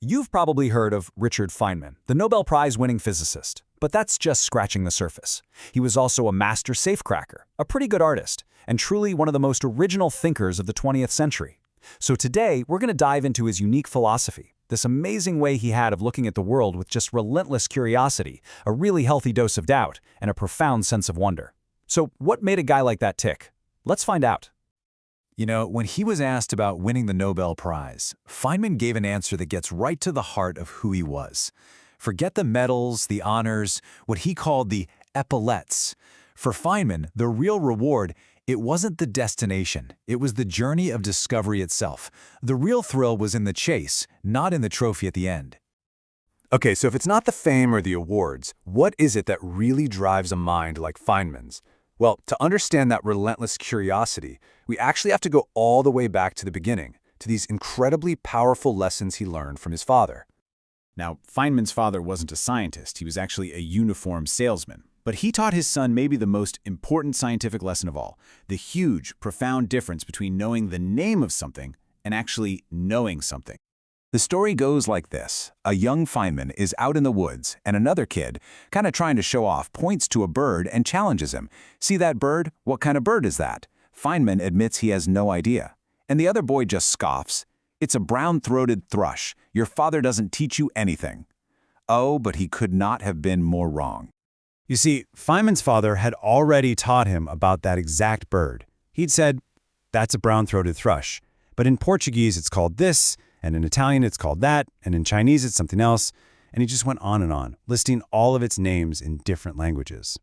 You've probably heard of Richard Feynman, the Nobel Prize-winning physicist, but that's just scratching the surface. He was also a master safecracker, a pretty good artist, and truly one of the most original thinkers of the 20th century. So today, we're going to dive into his unique philosophy, this amazing way he had of looking at the world with just relentless curiosity, a really healthy dose of doubt, and a profound sense of wonder. So what made a guy like that tick? Let's find out. You know, when he was asked about winning the Nobel Prize, Feynman gave an answer that gets right to the heart of who he was. Forget the medals, the honors, what he called the epaulettes. For Feynman, the real reward, it wasn't the destination. It was the journey of discovery itself. The real thrill was in the chase, not in the trophy at the end. Okay, so if it's not the fame or the awards, what is it that really drives a mind like Feynman's? Well, to understand that relentless curiosity, we actually have to go all the way back to the beginning, to these incredibly powerful lessons he learned from his father. Now, Feynman's father wasn't a scientist, he was actually a uniform salesman. But he taught his son maybe the most important scientific lesson of all, the huge, profound difference between knowing the name of something and actually knowing something. The story goes like this. A young Feynman is out in the woods, and another kid, kind of trying to show off, points to a bird and challenges him. "See that bird? What kind of bird is that?" Feynman admits he has no idea. And the other boy just scoffs. "It's a brown-throated thrush. Your father doesn't teach you anything." Oh, but he could not have been more wrong. You see, Feynman's father had already taught him about that exact bird. He'd said, "That's a brown-throated thrush. But in Portuguese it's called this, and in Italian it's called that, and in Chinese it's something else." And he just went on, listing all of its names in different languages.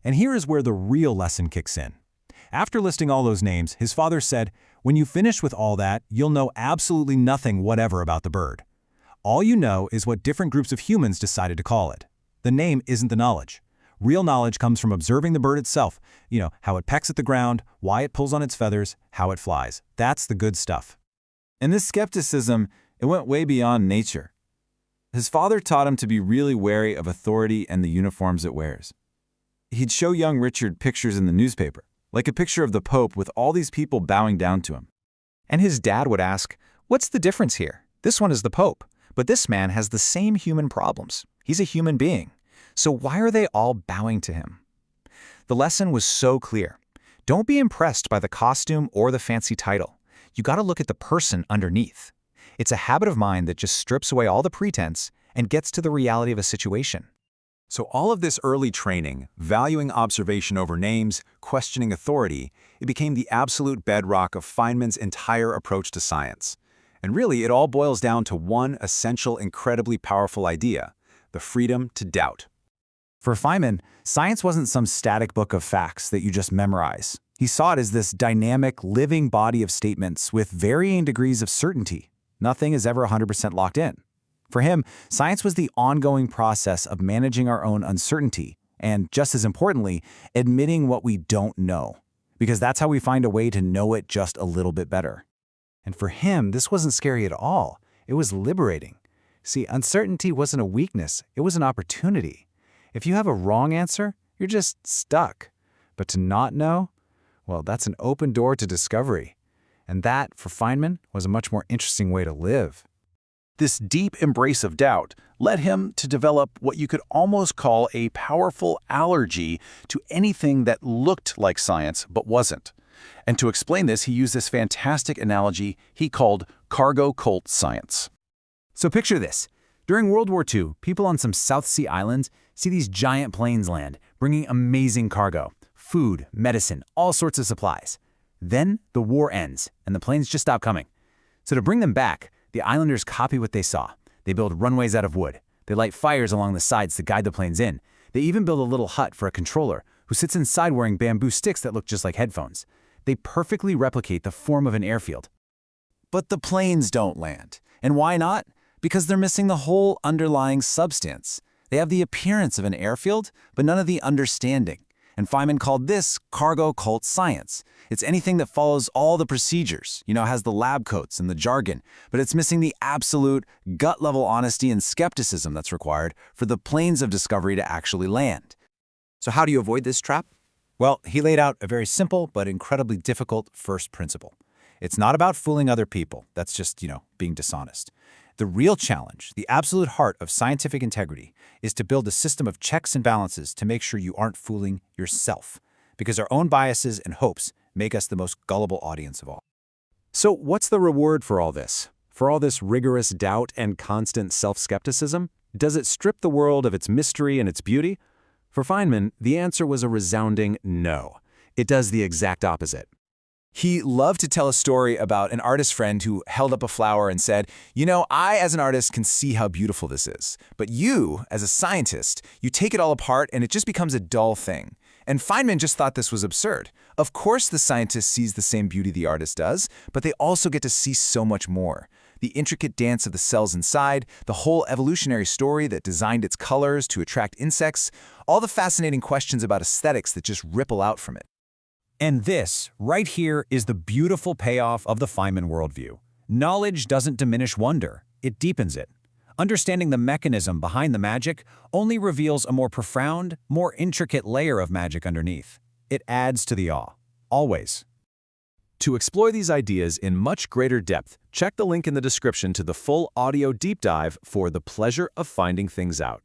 And here is where the real lesson kicks in. After listing all those names, his father said, "When you finish with all that, you'll know absolutely nothing whatever about the bird. All you know is what different groups of humans decided to call it. The name isn't the knowledge. Real knowledge comes from observing the bird itself, how it pecks at the ground, why it pulls on its feathers, how it flies. That's the good stuff." And this skepticism, it went way beyond nature. His father taught him to be really wary of authority and the uniforms it wears. He'd show young Richard pictures in the newspaper, like a picture of the Pope with all these people bowing down to him. And his dad would ask, "What's the difference here? This one is the Pope, but this man has the same human problems. He's a human being. So why are they all bowing to him?" The lesson was so clear. Don't be impressed by the costume or the fancy title. You got to look at the person underneath. It's a habit of mind that just strips away all the pretense and gets to the reality of a situation. So all of this early training, valuing observation over names, questioning authority, it became the absolute bedrock of Feynman's entire approach to science. And really, it all boils down to one essential, incredibly powerful idea: the freedom to doubt. For Feynman, science wasn't some static book of facts that you just memorize. He saw it as this dynamic, living body of statements with varying degrees of certainty. Nothing is ever 100% locked in. For him, science was the ongoing process of managing our own uncertainty and, just as importantly, admitting what we don't know, because that's how we find a way to know it just a little bit better. And for him, this wasn't scary at all. It was liberating. See, uncertainty wasn't a weakness, it was an opportunity. If you have a wrong answer, you're just stuck. But to not know, well, that's an open door to discovery. And that, for Feynman, was a much more interesting way to live. This deep embrace of doubt led him to develop what you could almost call a powerful allergy to anything that looked like science but wasn't. And to explain this, he used this fantastic analogy he called cargo cult science. So picture this. During World War II, people on some South Sea islands see these giant planes land, bringing amazing cargo, food, medicine, all sorts of supplies. Then the war ends, and the planes just stop coming. So to bring them back, the islanders copy what they saw. They build runways out of wood. They light fires along the sides to guide the planes in. They even build a little hut for a controller, who sits inside wearing bamboo sticks that look just like headphones. They perfectly replicate the form of an airfield. But the planes don't land. And why not? Because they're missing the whole underlying substance. They have the appearance of an airfield, but none of the understanding. And Feynman called this cargo cult science. It's anything that follows all the procedures, has the lab coats and the jargon, but it's missing the absolute gut-level honesty and skepticism that's required for the planes of discovery to actually land. So how do you avoid this trap? Well, he laid out a very simple but incredibly difficult first principle. It's not about fooling other people. That's just, being dishonest. The real challenge, the absolute heart of scientific integrity, is to build a system of checks and balances to make sure you aren't fooling yourself, because our own biases and hopes make us the most gullible audience of all. So what's the reward for all this? For all this rigorous doubt and constant self-skepticism? Does it strip the world of its mystery and its beauty? For Feynman, the answer was a resounding no. It does the exact opposite. He loved to tell a story about an artist friend who held up a flower and said, "You know, I as an artist can see how beautiful this is. But you, as a scientist, you take it all apart and it just becomes a dull thing." And Feynman just thought this was absurd. Of course the scientist sees the same beauty the artist does, but they also get to see so much more. The intricate dance of the cells inside, the whole evolutionary story that designed its colors to attract insects, all the fascinating questions about aesthetics that just ripple out from it. And this, right here, is the beautiful payoff of the Feynman worldview. Knowledge doesn't diminish wonder, it deepens it. Understanding the mechanism behind the magic only reveals a more profound, more intricate layer of magic underneath. It adds to the awe, always. To explore these ideas in much greater depth, check the link in the description to the full audio deep dive for The Pleasure of Finding Things Out.